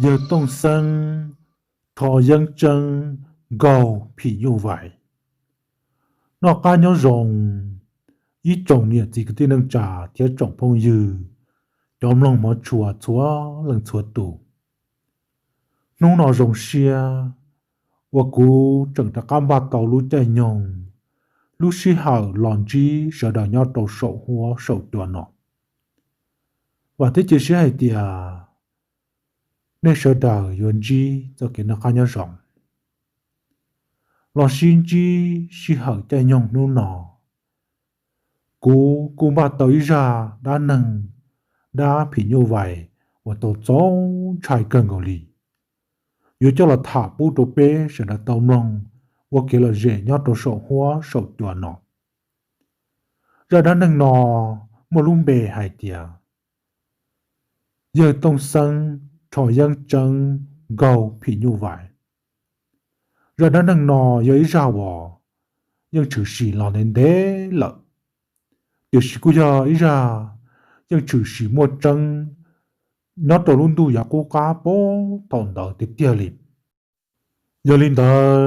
giờ tông sân thọ dân chân gầu phỉ như vậy nó cá nhau rồng ý trồng nhiệt chỉ cái tên nâng trà thiết trồng phong dư đom lòng mỏ chùa chúa lần chúa tủ nung nó rồng xia và cú chẳng ta cam ba tàu lũ chạy nhồng lũ xì hở lòn chi sợ đào nhau tàu sậu hoa sậu tua nọ và thế chỉ sẽ hay tiệt nên sợ đào yuan chi cho cái nó cá nhau rồng lò xin chi xì hở chạy nhồng nung nọ cú ba tới ra đã nâng đã phỉ như vậy và tổ chó trái cần gọi lì yếu cho là thả bút đồ bê sẽ là tàu nông và kia là dễ nhớ đồ sổ hoa sổ tua nọ giờ đã nâng nọ một lung bề hai tia giờ tông sân trò dân chân gầu phỉ như vậy giờ đã nâng nọ giờ ý ra bỏ nhưng chữ sĩ là nên đế lợi điều sĩ của giờ ý ra nhưng chữ sĩ một chân nó tổ luôn tu giả cố cá bố tồn đỡ tiếp tiêu lịp giờ linh đỡ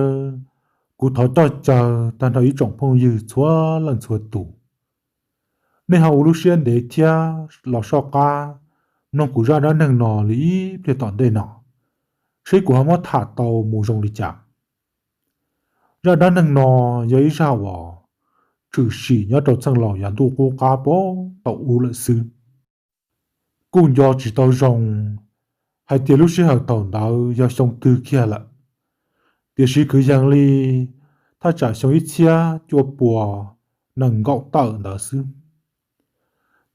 cụ thọ cho chờ tan thấy trọng phong như chúa lần chúa tủ nên hầu lúc xuyên để thia lò so ca nông cụ ra đã nâng nò lý để tọn đây nọ sĩ của họ thả tàu mù rồng đi chạm ra đã nâng nò giấy ra bỏ trừ sĩ nhớ đầu sang lò dàn tu cố cá bố tàu u lợi sư cùng do chỉ tàu rồng hai tiền lúc sĩ hợp tàu đào do sông tư kia lận điều sĩ cứ giang ly ta trả sông ít chia chua bùa nâng gọng tờ nở sư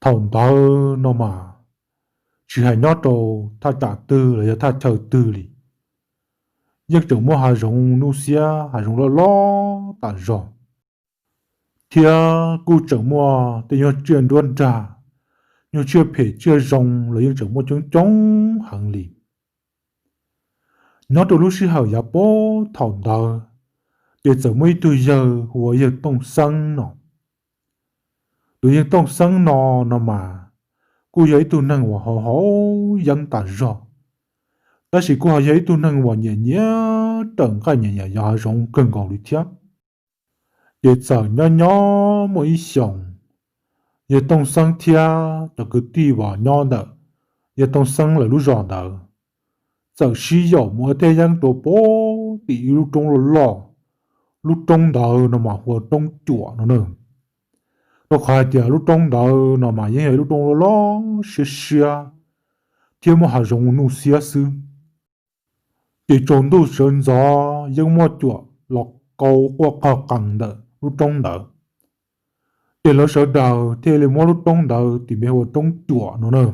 thầu đào nó mà chỉ hay nhớ đầu ta trả tư là ta chờ tư li nhưng chẳng mua hà rồng nu xia hà rồng lo lo tả rồng thia cu chẳng mua thì nhớ chuyện đoan trả nhớ chưa phải chưa rồng là nhưng chẳng mua chống chống hàng lì nhớ đầu lúc xí hào giá bố thầu đào để chẳng mấy từ giờ của giờ tông sân nọ từ giờ tông sân nọ nọ mà cô giấy tu năng của họ họ dân tả rõ ta chỉ cô giấy tu năng của nhẹ nhẹ từng cái nhẹ nhẹ nhỏ rộng cần còn đi tiếp để giờ nhỏ nhỏ mỗi sống để tông sân thia cho cứ đi vào nhỏ đó để tông sân là lúc rõ đó giờ sử dụng mỗi thế gian đồ bố thì lúc trong lo lúc trong đó nó mà hoạt trong chùa nó nữa nó khai tiền lúc trong đó nó mà những lúc trong lo xia thì mà hà rong nu xia sư để trốn đâu sơn gió nhưng mà chùa lọc cầu qua cao cẳng đó lúc trong đó để nó sợ đầu thì là mà lúc trong đó thì mới hoạt trong chùa nó nữa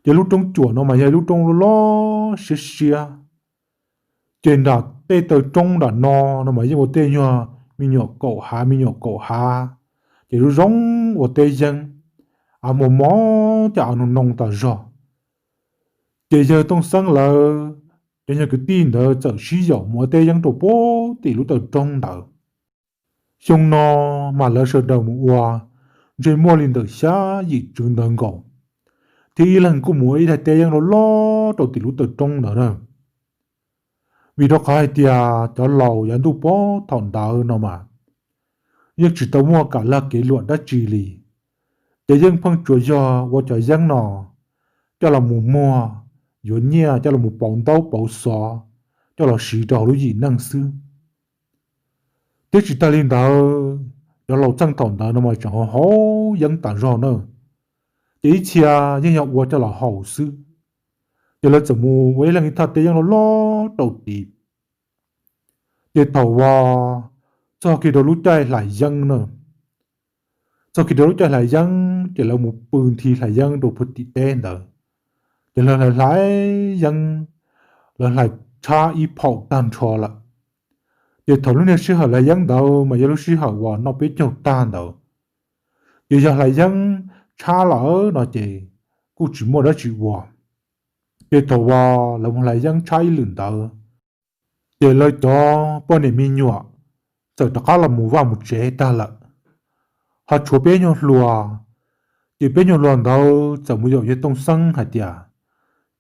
để lúc trong chùa nó mà những lúc trong lo xia trên đó tê từ trong đó nó mà những một tê nhỏ mình nhỏ cậu hà thì nó giống một tê dân à một mó chảo nó nông ta rõ để giờ tông sáng là để nhờ cái tin đó chẳng sử dụng một tê dân đồ bố thì lúc từ trong đó xong nó mà là sợ đầu mùa rồi mua lên từ xa gì trường đơn gọn thì lần của mỗi là tê dân nó lo đầu thì lúc từ trong đó rồi vì đó khai tia cho lầu dẫn tu bó thằng đạo nó mà nhưng chỉ tao mua cả là cái luận đã trì lì để dân phân chuột do và cho dân nọ cho là mù mua dọn nhia cho là một bóng tàu bảo xóa cho là sĩ trò lúc gì năng sư thế chỉ ta lên đạo cho lầu trăng thằng đạo nó mà chẳng hó dân tản rõ nữa để chia nhưng nhọc qua cho là hậu sư giờ là chồng mua với là người ta thấy nó lo đầu tì để thầu vào cho khi đó lúc chạy lại dân nữa cho khi đó lúc chạy lại dân thì là một bường thì lại dân đồ phật tị tên đó thì là lại dân là lại cha y phậu tan cho là để thầu lúc này sẽ hỏi lại dân đâu mà giờ lúc sẽ hỏi vào nó biết nhau tan đâu giờ lại dân cha lỡ nó chỉ cũng chỉ mua đó chỉ vào để thầu vào là một lại dân trái lửng đó để lời đó bọn này mình nhọ giờ tất cả là mua vào một chế ta là họ chúa bé nhau lùa để bé nhau lùa đâu giờ mua dầu tông xăng hạt tiệt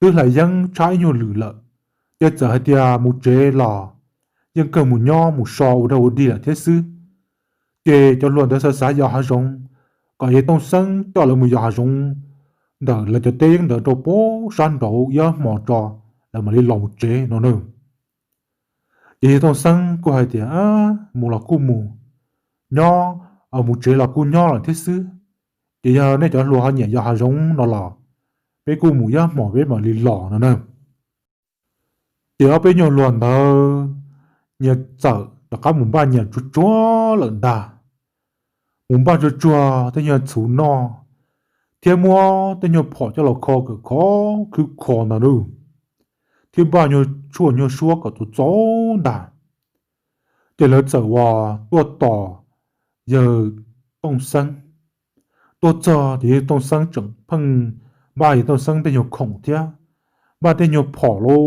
tức là dân trái nhiều lử lợ giờ giờ hay tia một chế lò dân cần một nho một sò ở đâu đi là thế sư để cho luôn tới xã giờ hà rong còn hệ tông sân cho là một giờ hà rong đỡ là cho tên đỡ đồ bố san đồ giờ mò trò là mà đi lòng một chế nó nữa hệ tông sân của hai tia một là cu mù nho ở một chế là cu nho là thế sư thì giờ này cho luôn hai nhẹ giờ hà rong nó là bé cu mù giờ mò bé mà đi lò nó nữa thì ở bên nhau luôn đó nhật sợ là các mùng ba nhật chúa chúa lợn đà mùng ba chúa chúa tên nhật chú no thiên mua tên nhật bỏ cho là khó cái khó cứ khó nào đâu thiên ba nhật chúa cả tụi chó đà thì lỡ sợ hòa tua tỏ giờ tông sân tua chờ thì tông sân chẳng phăng ba thì tông sân tên nhật khổng thia ba tên nhật bỏ lô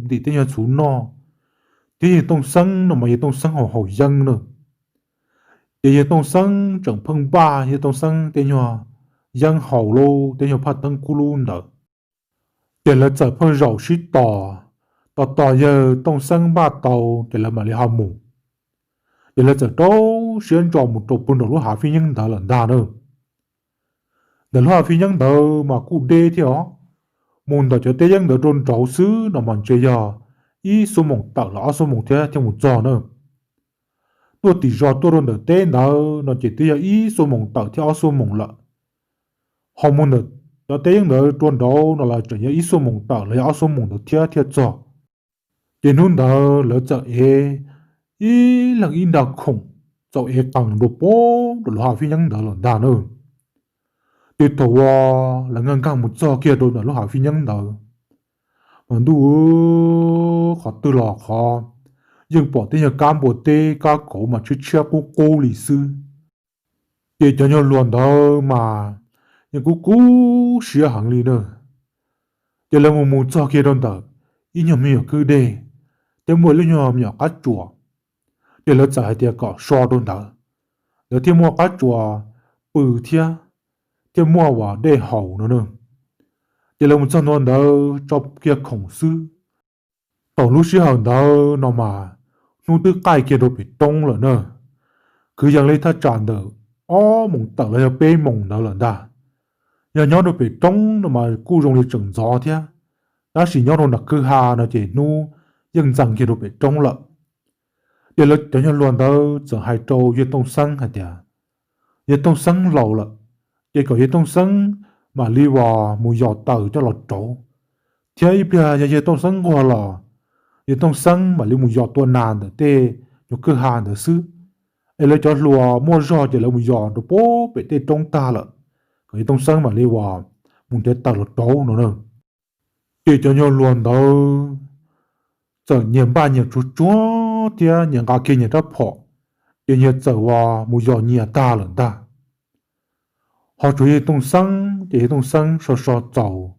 thì tên nhật chú no thì tông sân nó mà tông sân họ hậu dân nữa thì tông sân chẳng phân ba thì tông sân tên nhờ dân hậu lô tên nhờ phát tăng cú luôn đó thì là giờ phân rau xí tỏ giờ tông sân ba tàu thì là mà đi hàm mù thì là giờ đâu xuyên tròn một trục bún đồ lúc hạ phi nhân đó lần đa nữa để lúc hạ phi nhân đó mà cụ đê thì ó muốn đó cho tế dân đó trôn trấu xứ nó mà chơi giờ ý số mộng tạo là số mộng thế theo một giờ nữa tôi chỉ do tôi luôn được tên đó nó chỉ tiêu ý số mộng tạo theo số mộng lợ họ muốn được cho tên đó trôn đó nó là chỉ ý số mộng tạo là số mộng được theo theo giờ tiền hơn đó lỡ giờ ý là in đạo khủng cho càng đồ bố đồ hòa phi nhân đó là đàn nữa từ头là ngang càng một giờ kia đồ là hòa phi nhân đó mà đủ khó từ lò khó nhưng bỏ tên nhà cam bộ tê ca cổ mà chưa chia cô lý sư để cho nhau luôn đó mà nhưng cú xia hàng lý nữa để là một cho kia đơn đó ý nhầm nhiều cứ đề để mỗi lúc nhỏ nhỏ cá chùa để là giải để có so đơn đó để thêm mua cá chùa bự thia thêm mua vào để hậu nữa để là một cho nó đó cho kia khổng sư tổng lúc xia hàng đó nó mà nó tư cái kia đồ bị đông rồi nữa cứ dạng lấy ta tràn được mong tờ lấy bê mong đó là đà nhà nhỏ đồ bị đông nó mà cú rong đi chừng gió thế đã chỉ nhỏ đồ nặc cứ hà nó chỉ nu nhưng rằng kia đồ bị đông lợ để lấy cho nhau luôn đó giờ hai trâu với tông xăng hả tiệt với tông xăng lâu lợ để có với tông xăng mà li vào mùi giọt tờ cho lọt trâu thế ít bia với tông xăng qua lò với tông xăng mà li mùi giọt tua nàn để tê nhục cứ hà để xứ ấy lấy cho lùa mua giò chỉ là mùi giò đồ bố bị tê trong ta lợ cái tông xăng mà li vào mùi tê tờ lọt trâu nữa để cho nhau luôn đó giờ nhiệm ba nhiệm chú chúa tia nhiệm cả kia nhiệm đã phỏ để nhiệm giờ vào mùi giò nhiệm ta lợn ta họ chú ý tông xăng để tông xăng so dầu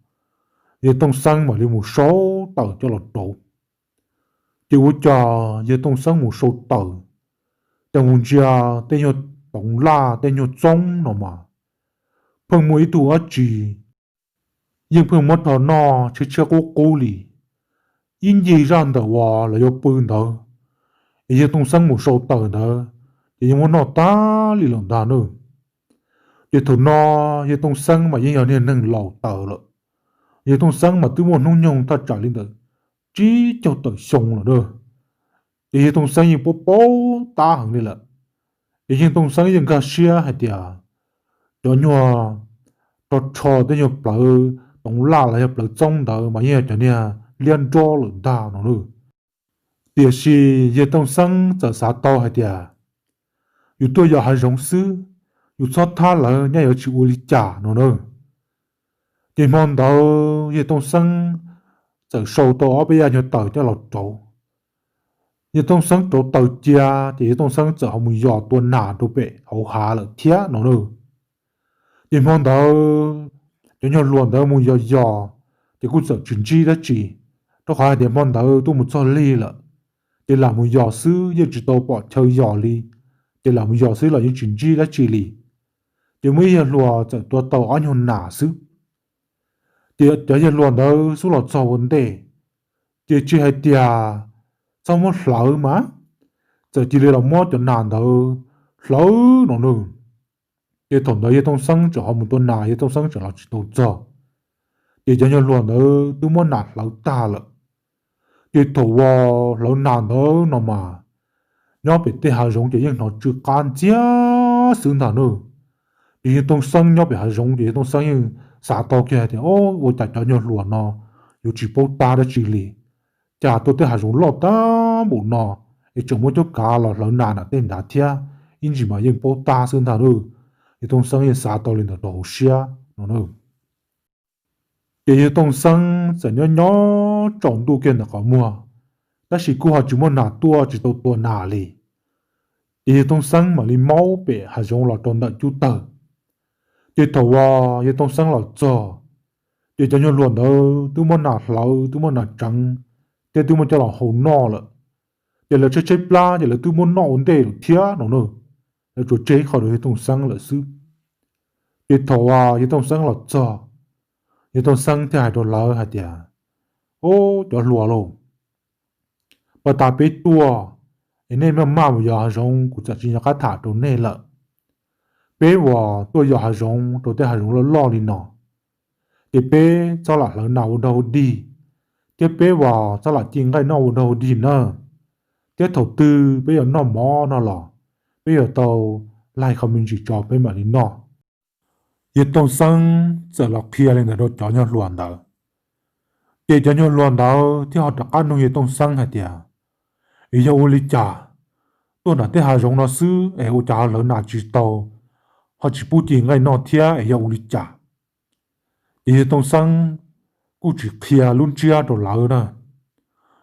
để tông xăng mà li mùi số tờ cho lọt trâu chỉ có cho để tông xăng mùi số tờแต่หุ่นเจียเต็งยอตงล่าเต็งยอจงหนอมาเพิ่งมวยตัวจียิ่งเพิ่งมัดต่อนอเชื่อกูกูลียิ่งยีรันเดว่าเลยยกปืนเดอยังต้องสั่งหมูโซเตอร์เดอยังว่านอตาลีหลังดาเนอยังถึงนอยังต้องสั่งมายังอย่างนี้หนึ่งเหล่าเตอร์ละยังต้องสั่งมาตัวมันนุ่งยงถ้าจ่ายลินเดอจีเจ้าเตอร์ชงละเด้อยังต้องสั่งยังโป๊ะตาหังนี่แหละยังต้องสั่งยังกาเชียให้เดียย้อนยัวตอชอได้ยังเปล่าตรงล่าอะไรเปล่าจ้องเดอมาเนี่ยจะเนี่ยเลี้ยนจ้อหรือดาวนั่นเลยเดี๋ยวสิยังต้องสั่งจะสาต่อให้เดียอยู่ตัวอย่าให้รงซื้ออยู่ชอบท่าเลยเนี่ยอยู่ชิวลิจ่านั่นเลยยังมองเดอยังต้องสั่งจะโซต่อไปยังเตอจะหลอดโจยังต้องสั่งโจเตอเจียที่ยังต้องสั่งจะเอามือยอตัวหนาตัวเปะเอาหาเลยเทียนั่นเลยยังมองเดอยังล้วนเดอมือยอที่กูจะจุนจีได้จีต้องหาเดี๋ยวมองเดอตัวมุจลีละเดี๋ยวหลังมือยอซื้อยังจุดโตปอดเชยยอลีเดี๋ยวหลังมือยอซื้อเรายังจุนจีได้จีลีเดี๋ยวไม่ยังรัวจะตัวโตอันยนหนาซื้อเดี๋ chị cho giờ luôn đó số lọt sau vấn đề chị hay tia sau một lỡ mà giờ chị lấy lòng mót cho nàng đâu lỡ nó nữa chị thằng đó chị tông sang cho họ một tuần nào chị tông sang cho họ chỉ tông giờ chị cho giờ luôn đó tôi muốn nạt lỡ ta了chị thầu lỡ nàng đó nó mà nhớ bị tê hà giống chị nhưng nó chưa can chia xứng thằng nữa thì tông sang nhớ bị hà giống thì tông sang nhưng xã tàu kia thì ô tôi tại cho nhớ luôn nó dù chỉ bao ta đã chỉ lý chả tôi tê hà giống lọt ta bộ nó thì chúng muốn cho cả là lỡ nàng là tên đã thia in chỉ mà nhưng bao ta xứng thằng nữa thì tông sang nhưng xã tàu lên được đầu xia nó nữa thì tông sang sẽ nhớ nhớ trọng tu kia là có mua ta chỉ cố họ chúng muốn nạt tua chỉ tàu tua nà li thì tông sang mà li máu bể hà giống là tròn đợi chú tờ thì thầu thì tông sang là cho thì cho nhau luôn đó tôi muốn nạt lâu tôi muốn nạt trắng thì tôi muốn cho là hậu no了thì là chơi chơi pla thì là tôi muốn nọ vấn đề được thía nó nữa là chỗ chơi khỏi được tông sang là sư thì thầu thì tông sang là cho thì tông sang thì hai đồ lỡ hả tiệt ô cho lùa luôn bà ta biết tua nên mà mà giờ giống của chắc chỉ là cái thả đồ này là bé và tôi giờ giống tôi thấy giống nó lo đi nọ thì bé cho là nó nào đâu đi thì bé và cho là chính cái nào đâu đi nữa cái đầu tư bây giờ nó mò nó là bây giờ tàu lại không mình chỉ cho bé mà đi nọ giờ tông sang giờ là kia lên đó cho nhau luồn đó để cho nhau luồn đó thì họ đã ăn nó giờ tông sang hả tiệt ý giờ uli trả tôi đã thấy hà giống nó sư ấy ô trả lớn nào chỉ tàu họ chỉ bút tiền ngay nó thia ấy giờ uli trả ý tông sang cú chỉ kia luôn chia đồ lỡ nè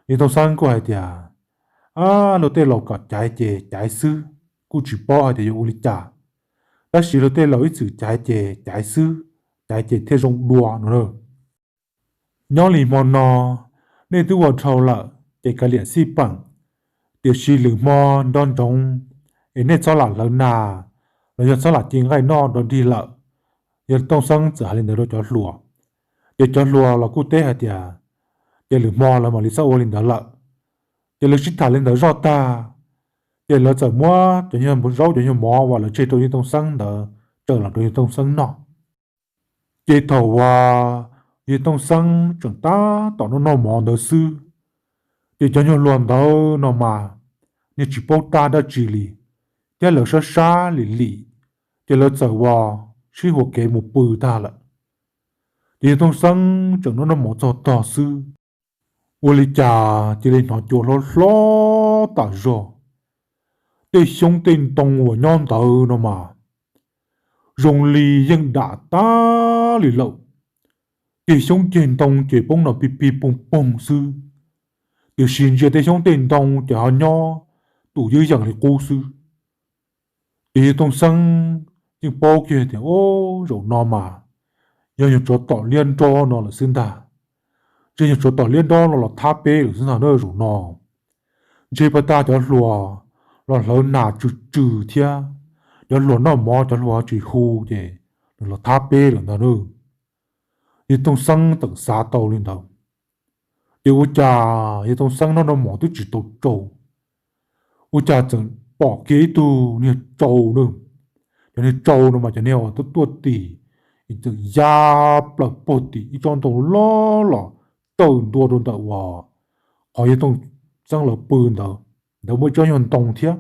ý tông sang có ai tiệt nó tên lộc cả trái chè trái sư cú chỉ bỏ ai thì giờ uli trả đó chỉ nó tên lộc ít sự trái chè trái sư trái chè theo giống đùa nữa nhỏ lì mòn nó nên tôi vào thầu là để cái liền xi bằng điều gì lử mò đón trống ấy nên cho là lớn nà rồi cho là tiếng gai no đón đi lợ giờ tông sang trở lên đó cho lùa để cho lùa là cụ tế hả tiệt để lử mò là mà lý sao lên đó lợ để lử chít thả lên đó rõ ta để lỡ trở mua cho như một rau cho như mò và là chơi tôi như tông sang đó trở là tôi như tông sang nọ để thầu như tông sang chẳng ta tỏ nó mò đó sư để cho nhau luôn đó nó mà như chỉ bao ta đã chỉ lì thế là sa sa lì lì thế là trở vào chỉ hồ kế một bự ta là để thông sang chẳng nó một cho tỏ sư vô lý trà chỉ lên họ chuột lo tả rồi để sống tên tông của nhon tờ nó mà dùng lì dân đã ta lì lậu để sống trên tông chỉ bông nó pi pi bông bông sư để xin cho để sống tên tông để họ nho đủ dư dàng là cô sư để tông sang nhưng bao kia thì ô rồi nó mà nhưng những chỗ tỏ liên cho nó là xin ta chứ những chỗ tỏ liên đó nó là tháp bê được xin ta nơi rồi nó chỉ bắt ta cho lùa là lớn nào trừ trừ thia cho lùa nó mò cho lùa chỉ khu thì là tháp bê được ta nữa thì tông sang tận xa tàu lên đầu điều cha thì tông sang nó mò tôi chỉ tàu trâu ôi cha chẳng bỏ kế tu nè trâu nữa cho nên trâu nó mà cho nên ở tôi tỉ itu ya plak poti i chọn tông lo lo tông đua đồn tàu hòa họ yêu tông sang là bươn đó đâu mới cho nhân tông thiệt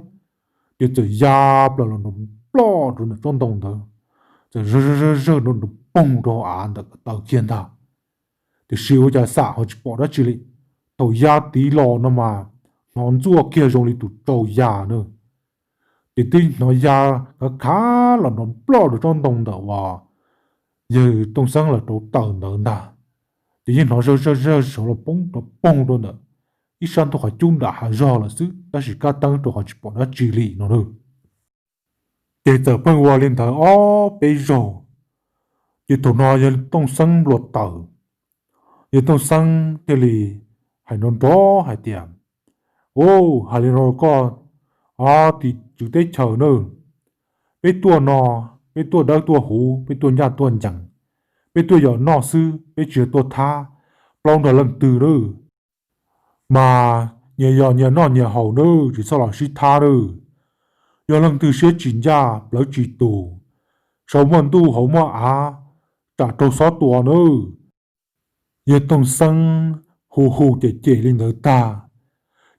để từ ya plak nó lo đồn chọn tông đó rồi rơ nó bông đồ án đó tàu kiên ta thì siêu cha xã họ chỉ bỏ ra chỉ lý tàu ya tí lo nó mà nó chua kia rồi tụ tàu ya nữa thì tin nó ya cái khá là nó lo được chọn tông đó hòa giờ tông sang là đồ tờ nợ nà thì nhiên nó rơ số là bông luôn nè ít sang tôi hỏi chung đã hà do là sức ta chỉ cá tăng tôi hỏi chỉ bỏ nó chỉ lì nó nữa để giờ bên qua lên thở bây giờ thì tụi nó giờ tông sang luật tờ giờ tông sang thì lì hay nó đó hay tiền hay là nó có thì chủ tế chờ nữa biết tua nó biết tua đó tua hú biết tua nhà tua chẳng bé tôi giờ nọ sư bé chưa tôi tha long đó lần từ đó mà nhờ nọ nhờ hậu nữa chỉ sau là sĩ tha đó giờ lần từ sẽ chính ra lỡ chỉ tù sau mòn tu hậu mà trả trâu xót tua nữa giờ tông sân hù hù chế lên nữa ta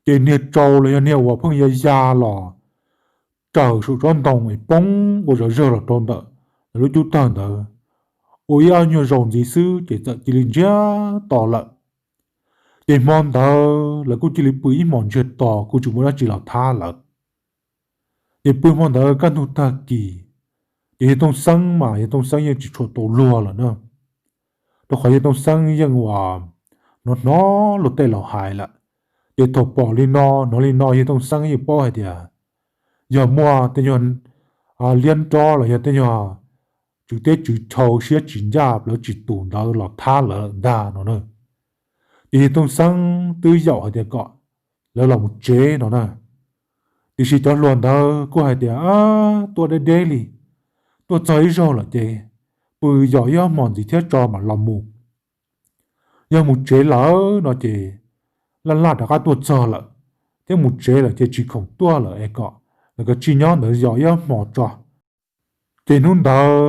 chế nhiệt trâu là nhiệt hòa phong gia lò chờ sự tròn đồng ấy bóng của giờ là tròn đỡ lúc chú ta đỡ ôi ao nhiều rồng gì sư chế sợ chỉ linh giá tỏ lợn chế mòn đỡ là cô chỉ linh bưởi mòn chết tỏ cô chủ muốn là chỉ là tha lợn chế bưởi mòn đỡ căn thu ta kỳ chế tông sân mà chế tông sân chỉ cho tổ lùa là nữa tôi khỏi chế tông sân hòa nó lột tay lò hại là chế thổ bỏ lên nó chế tông sân bỏ hay à giờ mua tên nhon liên cho là giờ tên nhon chủ tế chủ thầu sẽ chính ra là chỉ tụ đó là tha là đa nó nữa thì tông sang tư dạo hay gọi là một chế nó nè thì chỉ cho luôn đó cô hay tôi đây daily tôi thấy rồi là chế bự giỏi á mòn gì thế cho mà làm mù nhưng một chế lỡ nó chế là đã có tôi cho là thế một chế là chế chỉ không tua là ai gọi là cái chi nhớ nó giỏi á mò cho thế nên đó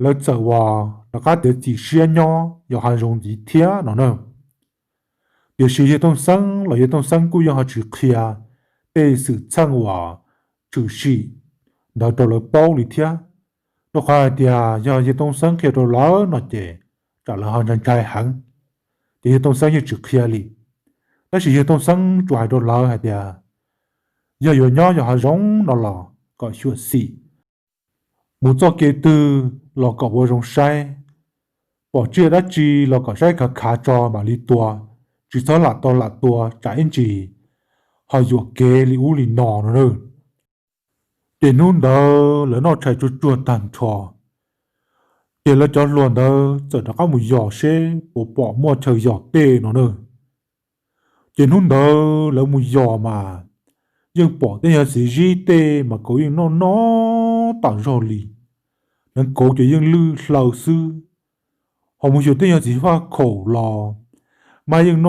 là sợว่า大家得只些nhau要还容易贴nó nữa biểu示hệ thống sáng là hệ thống sáng của họ chỉ kia để sự sang hòa trừ sĩ đó đó là bao lý贴nó khai thì do hệ thống sáng kia đó là nó chế trả lời họ trai hẳn thì hệ thống sáng như trừ kia li đó là hệ thống sáng trái đó là hay thì do nhau họ giống nó là gọi chuyện sĩ một số kế từ là có vô trong sai bỏ chia đã chi là có sai cả khá cho mà li tua chỉ số là tua trả anh chỉ họ dụ kế li u li nọ nữa để nôn đó là nó chạy chuột tàn trò để là cho luôn đó giờ nó có một giỏ xe bỏ mua chờ giỏ tê nó nữa để nôn đó là một giỏ mà nhưng bỏ tên là gì tê mà có những nó tàn rồi li nên cố cho những lư lầu sư họ muốn hiểu tên gì hoa khổ lò mà những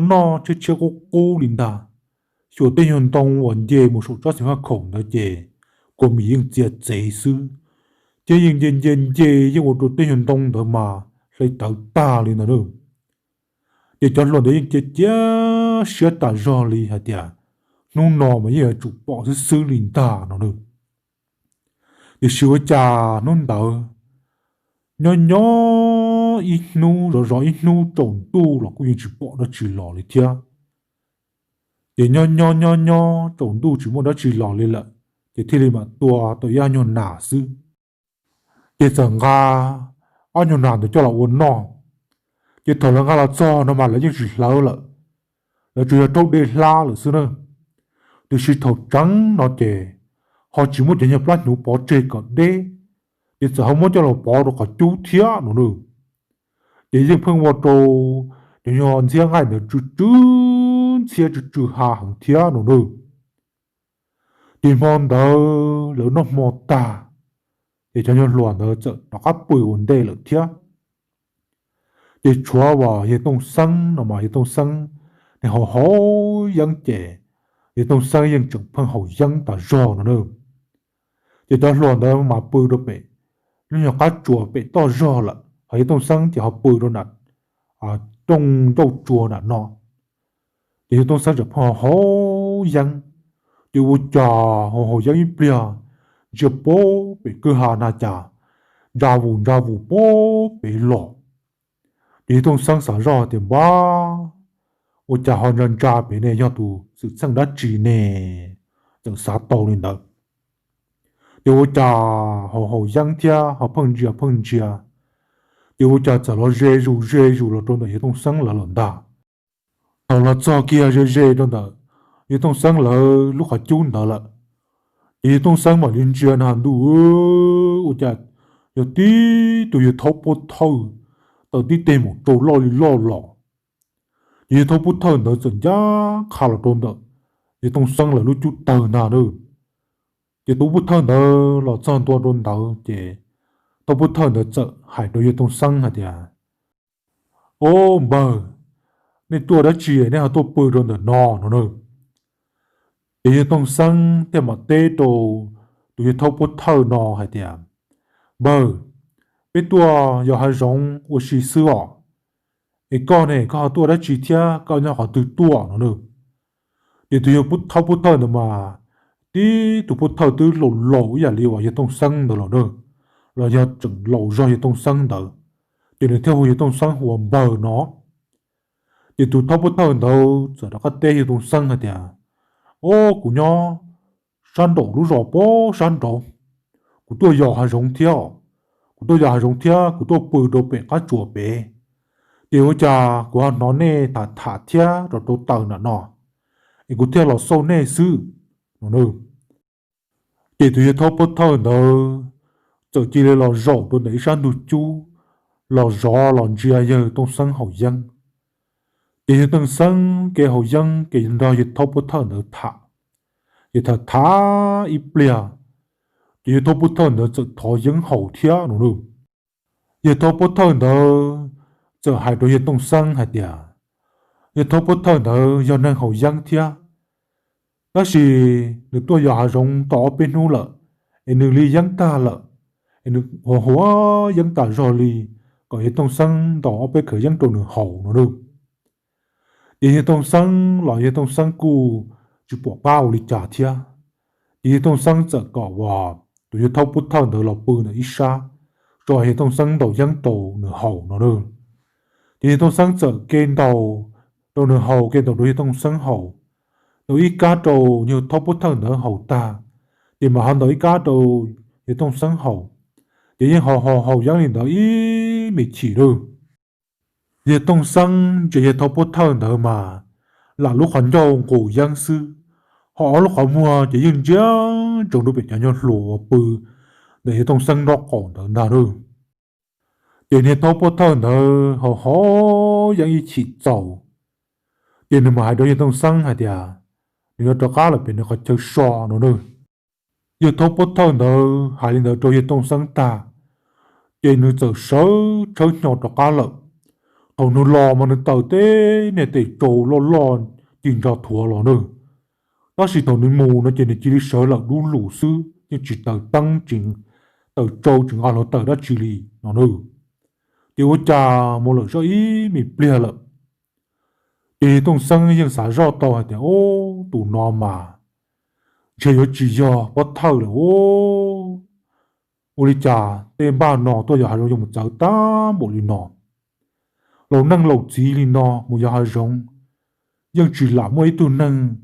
nó chứ chưa có cố linh đà hiểu tên hiện đông vấn đề một số cho gì hoa khổ nó dễ của mình những chuyện dễ sư chứ những dễ những một số tên hiện đông đó mà lấy tàu ta lên nữa để cho luôn đấy những chuyện dễ sẽ ta rồi li hả tiệt nó mà như là chủ bỏ sư linh đà nó nữa để sửa cha nó đỡ nhỏ ít nu rồi ít nu trồng tu là cũng như chỉ bỏ nó chỉ lò lên thia để nhỏ trồng tu chỉ muốn nó chỉ lò lên lại để thế mà tua tôi ăn nhỏ nả sư để rằng ga ăn nhỏ nả để cho là uốn nọ để thằng là ga là cho nó mà lấy những chỉ lâu lại là chỉ là trâu để la là sư nữa để chỉ thầu trắng nó để họ chỉ muốn để nhập lại nhũ bỏ chơi còn đê để giờ không muốn cho nó bỏ được cả chú thía nữa để những phương vào trâu để nhọn riêng ngay được chú chia chú hà hàng thía nữa để mòn đó lớn nó mò ta để cho nhọn loạn đó chợ nó cắt bụi vấn đề là thía để chúa vào hệ thống xăng nó mà hệ thống xăng để họ yang trẻ hệ thống xăng yang chụp phương họ yang ta rõ nữa để cho loạn đó mà bự được bể nhưng mà các chùa bể to rõ là hệ thống xăng thì họ bự được nè trong đâu chùa nè nó thì hệ thống xăng chụp họ yang thì vô trà họ yang ít bia chụp bố bể cơ hà na trà ra vụ bố bể lọ thì hệ thống xăng xả rõ thì ba vô trà họ nhận trà bể này do tụ sự xăng đã chỉ nè chẳng xả tàu lên đó điều tra họ yang thia họ phong chia điều tra cho nó dễ ru là trong đó hệ thống sáng là lần đó họ là cho kia dễ trong đó hệ thống sáng là lúc họ chun đó là hệ thống sáng mà liên truyền hàng đủ ôi cha giờ tí tụi giờ thâu bút thâu tao tí tên một chỗ lo hệ thống bút thâu nó dần giá khá là trong đó hệ thống sáng là lúc chút tờ nào nữa thì tôi bút thân đó là chọn tua đồn đầu thì tao bút thơ nó chợ hải đôi tông xăng hả tiệt ô mờ nên tua đã chia nên họ tua bự rồi nó nữa để tông xăng thì mà tê đồ tụi thâu bút thơ nó hả tiệt mờ biết tua giờ hai giống của sĩ sư à cái con này có tua đã chỉ thia có nhau họ từ tua nữa để tụi bút thơ nữa mà đi tụi bút thơ từ lỗ lỗ ya liu à tông xăng nữa là giờ chừng lỗ rồi tông xăng nữa để được theo hồi tông xăng huồng bờ nó để tụi thâu bút thơ đâu giờ đó có tê tông xăng hả tiệt ô của nhau san đổ lúc rồi bố san đổ của tôi giờ hai giống theo của tôi giờ hai giống theo của tôi bự đồ bể cá chùa bể điều cha của nó nè thả thả theo rồi tôi tờ nó thì của theo là sâu nè sư nó nữa để tụi thâu bút thơ nữa giờ chỉ là rổ tôi lấy san đủ chú là rõ là chia giờ tông xăng hậu dân để tông xăng cái hậu dân cái đó thì thâu bút thơ nữa thả thì thật thá ít bia thì tôi bút thơ nữaจะthọ những hậu thiên nữa nữa thì tôi bút thơ nữaจะhai đôi hiện tông sang hai địa thì tôi bút thơ nữa do nên hậu dân thiên đó là được tôi giờ rong tỏ bên nu lợ em được li dân ta lợ em được hồ hồ dân ta rồi li còn hiện tông sang tỏ bên khởi dân trộn được hậu nữa được thì hiện tông sang là hiện tông sang cu chỉ bỏ bao li trả thiên thì tông sang giờ cỏ hòa tụi thâu bút thâu nữa là bự nữa ít xa rồi hệ tông sang đầu giang đầu nửa hậu nó nữa thì tông sang giờ kênh đầu đầu nửa hậu kênh đầu đôi tông sang hậu đôi ít cá đầu như thâu bút thâu nữa hậu ta thì mà hắn đôi cá đầu hệ tông sang hậu thì những hậu giang liền đó ít bị chỉ được hệ tông sang chỉ hệ thâu bút thâu nữa mà là lúc hắn dâu cổ giang sư họ lúc họ mua chỉ dừng chứ trong đó bị nhau lùa bự để tông xăng đó còn đỡ nào nữa để nên tao bắt đầu nữa họ yang ý chỉ giàu để nên mà hai đứa tông xăng hay à nếu cho cá là bị nó có chơi xò nữa giờ tao bắt đầu nữa hai đứa cho tông xăng ta để nên giờ sớ chơi nhau cho cá lợn tao nó lo mà nó tao té này để trâu lo nhìn ra thua lo nữa đó là tàu người mù nó chỉ để chỉ sợ là đủ lũ sư nhưng chỉ tàu tăng chỉnh tàu trâu chỉnh ở tàu đó chỉ lý nó nữa điều cha một lần cho ý mình bia lợ để tông sang những xã rõ tàu thì ô tụ nó mà chỉ có chỉ do bắt thâu là ô ôi cha tên ba nó tôi giờ hay dùng một cháu ta một lý nó lâu năng lâu chỉ lý nó một giờ hay dùng nhưng chỉ là mỗi tụ năng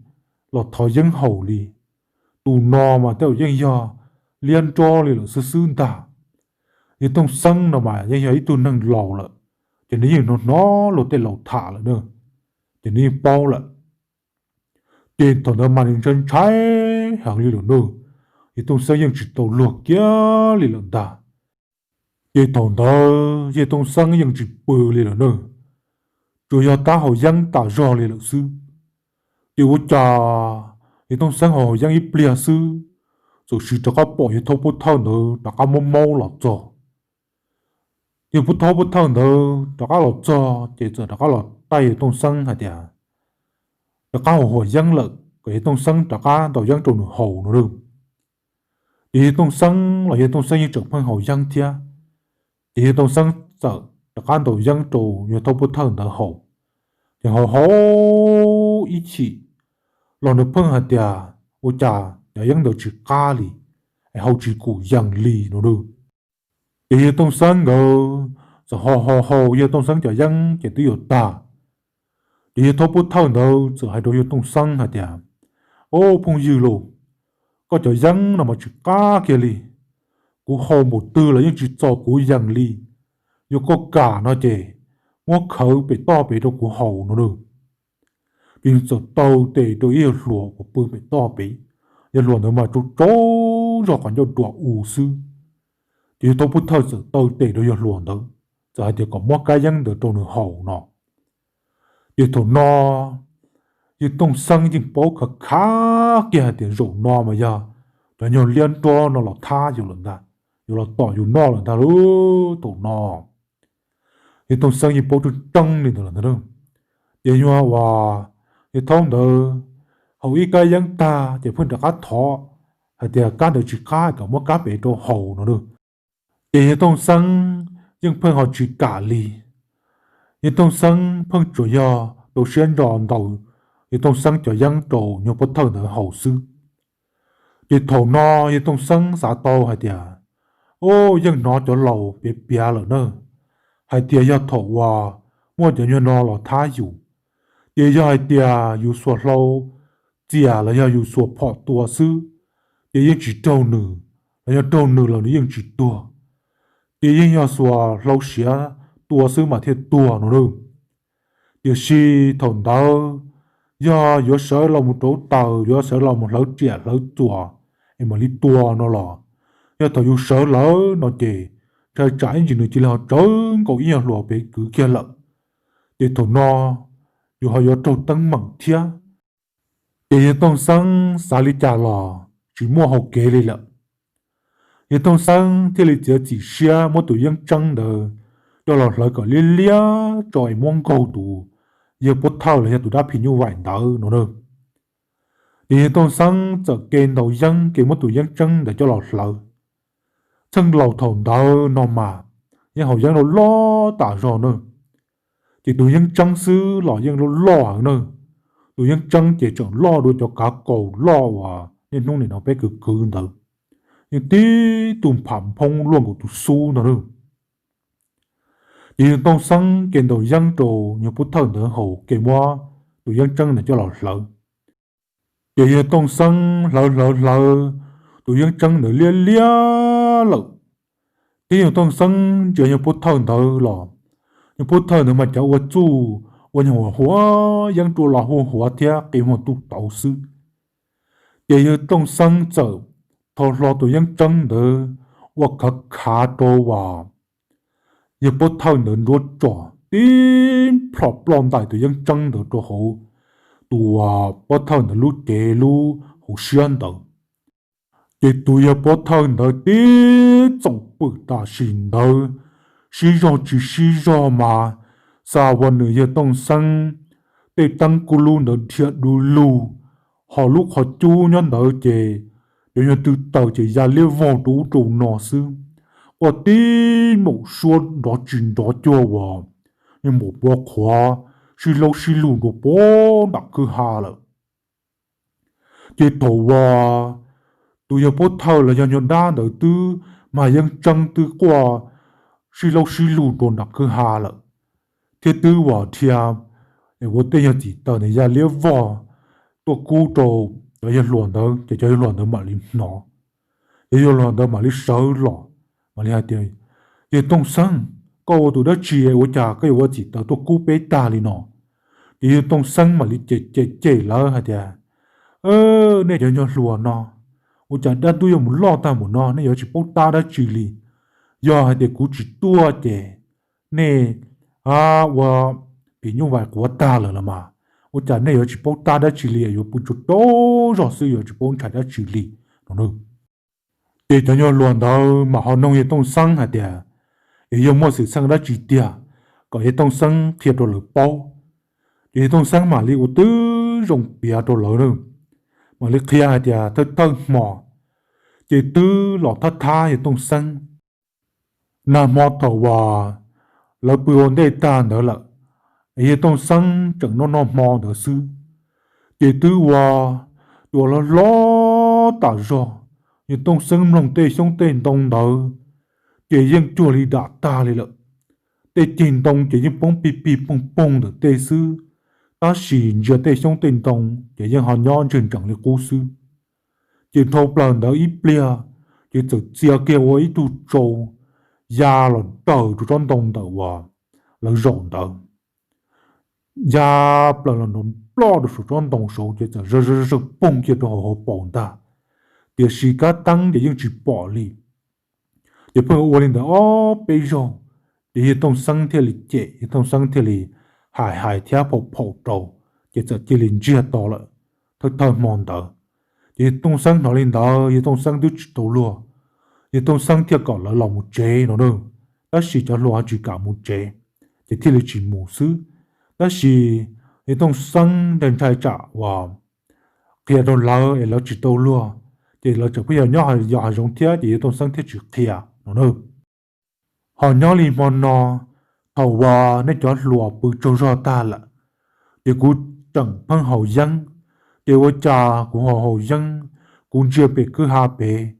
là thọ dân hậu li tụ nọ mà theo dân do liên cho li là sư ta thì tông xăng nó mà dân ấy tụ năng lầu là thì nếu nó là tên lầu thả là nữa thì nếu bao là tiền thằng nó mà lên chân trái hàng li là nữa thì tông xăng dân chỉ tàu luộc kia li là ta thì thằng đó thì tông xăng dân chỉ bự li là nữa rồi giờ ta hậu dân ta rõ li là sư điều cha thì tông sáng hồ giang ít bia sư rồi sự cho các bộ hệ thống bút thao nữa đã các mông mông lọt cho điều bút thao nữa đã các lọt cho thì giờ đã các lọt tay hệ thống sáng hả tiệt đã các hồ giang lợn cái hệ thống sáng đã các đầu giang trộn hồ nữa được thì hệ thống sáng là hệ thống sáng như trở thành hồ giang thia thì hệ thống sáng giờ đã các đầu giang trộn hệ thống bút thao nữa hồ thì hồ ý chỉ lòng được phân hạt tiệt ô cha để những đồ chỉ cá li hậu chỉ cụ yang li nó được thì tông sáng ngờ giờ họ giờ tông sáng cho yang chỉ tiêu ta thì thâu bút thâu đâu giờ hai đôi tông sáng hạt tiệt ô phong dư luôn có cho yang nào mà chỉ cá kia li cú hậu một tư là những chỉ cho cú yang li yêu có cả nó chè ngó khẩu bị to bị đâu cú hậu nó được bình giờ tàu để đối yêu lúa của bơm bị to bị giờ lúa nó mà chú trâu rồi còn cho đùa ủ sư thì tôi bút thơ giờ tàu để đối yêu lúa đó giờ thì có mỗi cái dân được trong nửa hậu nọ thì thổ nọ thì tông xăng những bố khá kia thì rủ nọ mà giờ đó nhiều liên to nó là tha nhiều lần ta dù là tỏ dù no là ta lu tổ no thì tông sang như bố tu trăng đi là đâu để nhua và thì thông đó hầu ý cái dân ta thì phân được cá thọ hay thì cá được chỉ cá cả mỗi cá bể đồ hầu nó được để tông sang nhưng phân họ chỉ cả lì thì tông sang phân chủ yếu đồ xuyên ròn đầu thì tông sang cho dân đồ nhiều bất thần ở hậu sư thì thầu no thì tông sang xã tàu hay thì ô dân nó cho lầu bể bia rồi nữa hay thì giờ thầu và mua cho nhau nó là thái dụ để cho hai tiaอยู่ส่วนเราเจียแล้วอยู่ส่วนพอตัวซื้อเดี๋ยวยังจีโตหนึ่งแล้วยังโตหนึ่งเรานี่ยังจีตัวเดี๋ยวยังส่วนเราเสียตัวซื้อมาเทียตัวนู่นนึงเดี๋ยวชีถอนดาวอยู่เสือเราหมดตัวเต่าอยู่เสือเราหมดเราเจียเราตัวไอ้มาลิตัวนั่นหรอย่ถอยอยู่เสือเราเนาะเจใช้จ่ายจริงๆจีเราเจ้าก็ยังหลัวไปคือแค่ละเดี๋ยวถอนนออยู่หอยตัวตั้งมั่งเทียเดี๋ยวต้องสั่งสาลิจาลอจีมัวหกเกลีละเดี๋ยวต้องสั่งที่ลิเจอจีเชียมัวตัวยังจังเด้อตัวเราเลยก็เลี้ยจอยม่วงเกาตูเยอะปวดเท่าเลยตัวได้พิญูไหวเด้อโน่นเด้อเดี๋ยวต้องสั่งจะเกณฑ์ตัวยังเกณฑ์มัวตัวยังจังเดี๋ยวจะเราเลยจังเราถอนเด้อนอมายังเขายังเราล้อตาจอเนอะchỉ tụi dân trắng xứ là dân nó lo nữa tụi dân trắng chỉ chọn lo đôi cho cả cầu lo và nên nông này nó bé cực cực nữa nhưng tí tụm phạm phong luôn của tụi su nữa chỉ tông sang kiện đầu dân trồ nhiều phút thở nữa hậu kề mua tụi dân trắng này cho lọt lợ chỉ tông sang lợ tụi dân trắng nữa lia lợ tí tông sang chỉ nhiều phút thở nữa lọ nhưng bố thơ nữa mà cháu ở chú ở nhà hóa yang chú là hóa thế cái mà tu tạo sư để như trong sáng giờ thọ lo tụi yang trăng nữa và cả khá đồ vào như bố thơ nữa nuốt trò tin phọp lon đại tụi yang trăng nữa cho hậu tụi bố thơ nữa lú chế lú hậu xuyên đâu để tụi bố thơ nữa tin trong bự ta xin đâu sĩ do chỉ sĩ do mà saoวันnữa giờ tông sang để tăng cú lu nữa thiệt đủ lu họ lúc họ chú nhân đỡ chè để nhân từ tàu chè ra liêu vòng đủ đủ nọ sư và tí một số đó chuyện đó cho vào nhưng một bộ khóa sĩ lâu sĩ lu nó bó đặc cứ hà了chè tàu vào tụi giờ bố thâu là do nhân đa đỡ tư mà dân trăng tư qua sĩ lâu sĩ lu đồ đặc cứ hà了thế tư vào thiam我对样子到你家了话，多孤独，我一乱到，就就乱到马里孬，也就乱到马里手了，马里还点，也动身，个我都得接我家个我知道多孤北大里孬，也动身马里接了还点，那就叫乱孬，我家ได้都有木老大木孬，那有是包大的距离，要还得估计多的，那我。比như vậy của ta là mà, tôi chẳng này ở chỉ bảo ta đã xử lý, ở bên chỗ đó rồi sự ở chỉ bảo ta đã xử lý, đúng không? Để cho nhau luận đó mà họ nông nghiệp tông sang hả địa, để mua sự sang đã chỉ địa, có hệ tông sang thiệt đồ lực bao, để tông sang mà li của tư dùng bia đồ lớn nữa, mà li kia hả địa thơ mỏ, để tư lọ thắt tha hệ tông sang, nam mỏ thầu hòa, là bữa đây ta nữa là ấy tông sang chẳng nó mò được sư để tư hòa đồ là lo tả rõ như tông sang lòng tê sông tên tông đó để dân chùa li đã ta li lợ để tiền tông để dân bông pi bông được tê sư ta xì giờ tê sông tên tông để dân họ nhon trên chẳng li cố sư để thâu lần đó ít bia để tự chia kêu ấy tu trâu ya là tờ tu tròn tông tờ hòa là rộng tờ ya là nó lo được sự tròn đồng số chứ rất bông kia cho họ bỏ ta để sĩ cá tăng để những chỉ bỏ đi để phải ở lên đó bây giờ để tông sang theo lịch chế tông sang theo lịch hải theo phổ trâu để cho chỉ linh chia to lại thật mòn đó để tông sang nó lên đó để tông sang đứt đầu luôn thì tông sang thiệt gọi là lòng một chế nó đâu đó chỉ cho loa chỉ cả một chế thì thì là chỉ một sư đó chỉ thì tông sang đền trai trả và kia đâu lỡ là chỉ đâu luôn thì là chỉ bây giờ nhỏ nhỏ giống thế thì tông sang thiệt chỉ kia nó đâu họ nhỏ li mòn nó hầu và nên cho lùa bự trâu ra ta là thì cú chẳng phân hậu dân thì vợ cha của họ hậu dân cũng chưa bị cứ hạ bể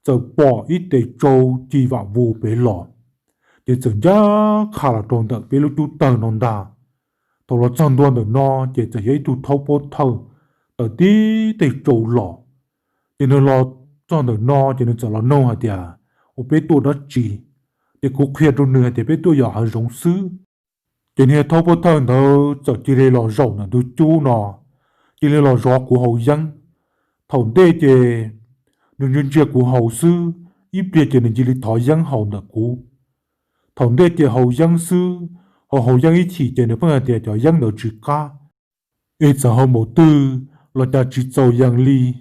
giờ bỏ ít để trâu chỉ vào vụ bể lọ thì giờ giá khá là tròn đợt bể lúc tu tờ non đà thầu là chân đoan được no thì giờ ấy tu thâu bố thâu ở tí để trâu lọ thì nó lọ chân được no thì nó giờ là no hả tiệt ở bể tu đó chỉ thì cú khuyết rồi nữa thì bể tu giờ hay giống sư cho nên thâu bố thâu nó giờ chỉ để lọ rau nó tu chú nó chỉ để lọ rau của hậu dân thầu đê thì nên nhân chia của hậu sư ít biết cho nên chỉ để thọ dân hậu được cú thầu đê thì hậu dân sư hậu dân ít chỉ cho nên phân thì cho dân được chỉ cả ít giờ hậu một tư là ta chỉ giàu dân li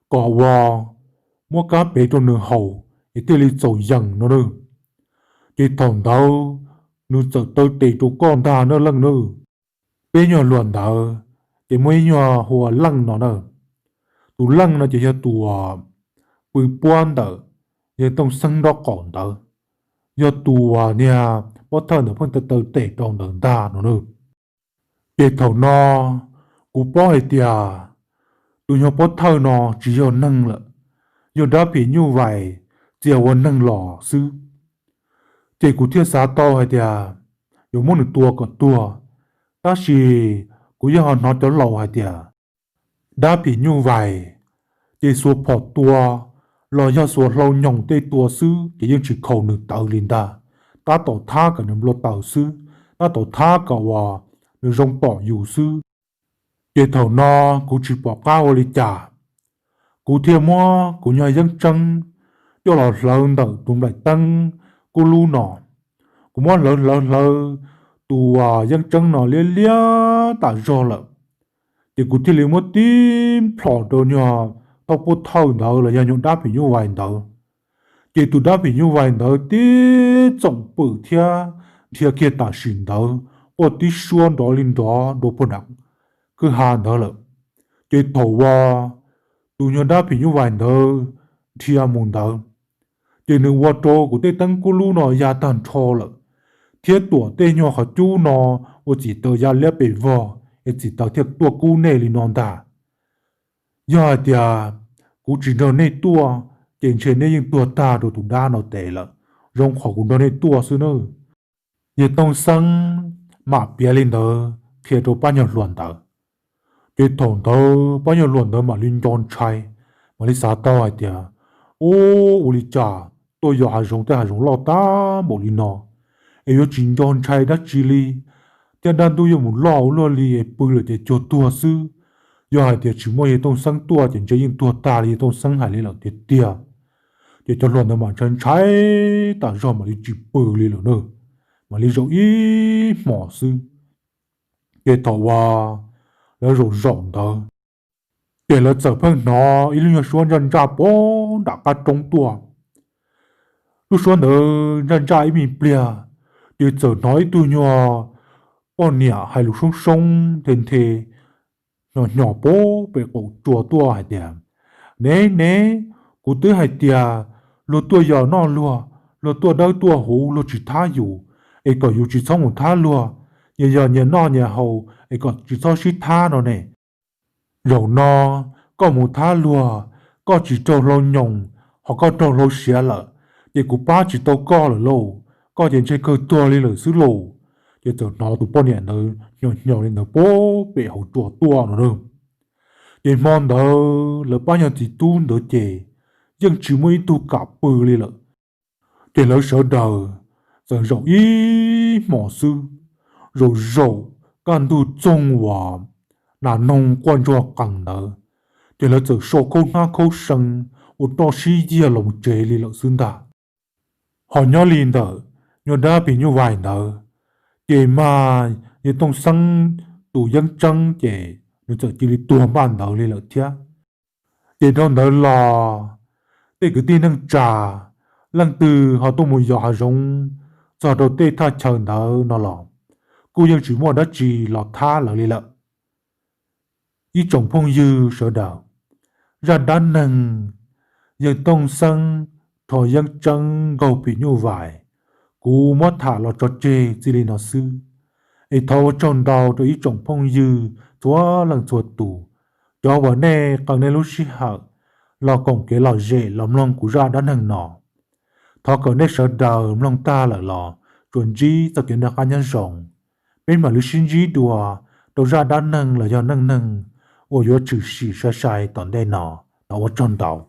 cỏ hoa mua cá bé trong nửa hậu để tiêu li giàu dân nó nữa thì thằng đâu nó giờ tôi để cho con ta nó lăng nữa bé nhỏ luồn đó thì mấy nhỏ hoa lăng nó nữa tụ lăng nó chỉ cho tụ bự quan đó giờ tông sân đó còn đó giờ tụ nha bắt thân được phân từ tệ trong đường ta nó nữa để thầu nó cú bỏ hết tiệt tụ nhỏ bắt thân nó chỉ cho nâng là giờ đã bị như vậy chỉ có nâng lò sư chỉ cú thiết xã to hết tiệt giờ muốn được tua còn tua ta chỉ cú giờ họ nói cho lò hết tiệt đã bị như vậy chỉ số bỏ tua lo do số lâu nhộng tê tua sư chỉ những chỉ khẩu nữ tạo linh đa ta tổ tha cả nấm lo tạo sư ta tổ tha cả hòa nữ rong bỏ dù sư để thầu no cũng chỉ bỏ cao đi trả cú thiê mo cú nhai dân trăng do là lớn đầu tụm lại tăng cú lu nọ cú mo lớn lớn lớn tù dân trăng nọ lia lia ta do là thì cú thiê liền một tim phò đồ nhỏ tao bút thâu đó là do nhung đáp bị như vậy đó chỉ tụi đáp bị như vậy đó tí trọng bự thia thia kia ta xin đó ở tí xuân đó lên đó đồ bột nặng cứ hàng đó là chỉ thầu qua tụi nhung đáp bị như vậy đó thia muốn đó chỉ nương qua trâu của tê tăng cú lu nó gia tăng cho là thiết tuổi tê nhỏ họ chú nó ở chỉ tờ gia lép bị vò chỉ tờ thiết tuổi cú này lên non ta giờ thì cú chỉ nói này tua trên này những tua ta đồ tụng đa nó tệ là rong khỏi cũng nói này tua xưa nữa giờ tông sang mà bia lên đó thì đồ bao nhiêu luận đó cái thằng đó bao nhiêu luận đó mà liên chọn trai mà đi xa tao hay tiệt ô uli cha tôi giờ hay dùng lo ta một lý nó ấy giờ chính chọn trai đã chỉ li tiền đàn tôi giờ muốn lo li bự là để cho tua sư giờ hai tiệt chỉ mỗi tông sang tua chỉ cho những tua ta thì tông sang hai lý là tiệt tiệt để cho luận mà chân trái ta do mà đi chỉ bự lý là nữa mà lý do ý mỏ sư để tàu qua là rồi rộng đó để là giờ phân nó ý là xuân dân ra bó đã cả trong tua lúc xuân ở dân ra ý mình bia để giờ nói tôi nhỏ bọn nhẹ hay lúc sông sông thền thề nhỏ nhỏ bố về cổ chùa tua hải tiệm nè cụ tứ hải tiệm lô tua giờ nó lùa lô tua đâu tua hú lô chỉ tha dù ấy còn dù chỉ xong một tha lùa giờ nhà hầu ấy còn chỉ sau chỉ tha nó nè dầu nó có một tha lùa có chỉ trâu lâu nhồng họ có trâu lâu xé lợ để cụ ba chỉ tàu co là lâu có chuyện chơi cơ tua lên là xứ lù giờ giờ nó tụ bao nhiêu nó nhỏ lên nó bố bị hậu chùa tua nó đâu để mong đó là bao nhiêu thì tu đỡ chè nhưng chỉ mới tu cả bự lên lợ để lỡ sợ đời giờ rộng ý mỏ sư rồi rộng can tu trong hòa là nông quan cho càng nợ để lỡ giờ số câu na câu sân ở đó xí chia lòng chè lên lợ xương ta họ nhớ liền đó nhớ đã bị như vậy đó để mà như tông sang tụ dân trăng để nó giờ chỉ đi tua ban đầu lên lợ thia để đó là để cái tin năng trà lần từ họ tôi muốn dò rong giờ đầu tê tha chờ nợ nó lọ cô dân chỉ mua đó chỉ lọ tha lợ lì lợ ý chồng phong dư sợ đào ra đá nâng dân tông sân thọ dân chân gầu bị nhu vải cú mót thả lọ cho chê chỉ lì nó sư ấy thọ tròn đào rồi ý chồng phong dư chúa lần chúa tù cho vào nè còn nên lúc xí hở lọ cổng kế lọ dễ lọm lòng cú ra đá nâng nọ thọ cỡ nè sợ đào lòng ta lợ lọ chuẩn gì cho kiến được ăn nhân rộng bên mà lưu sinh gì đùa đầu ra đá nâng là do nâng nâng 我有只是晒晒当代呢，那我真到。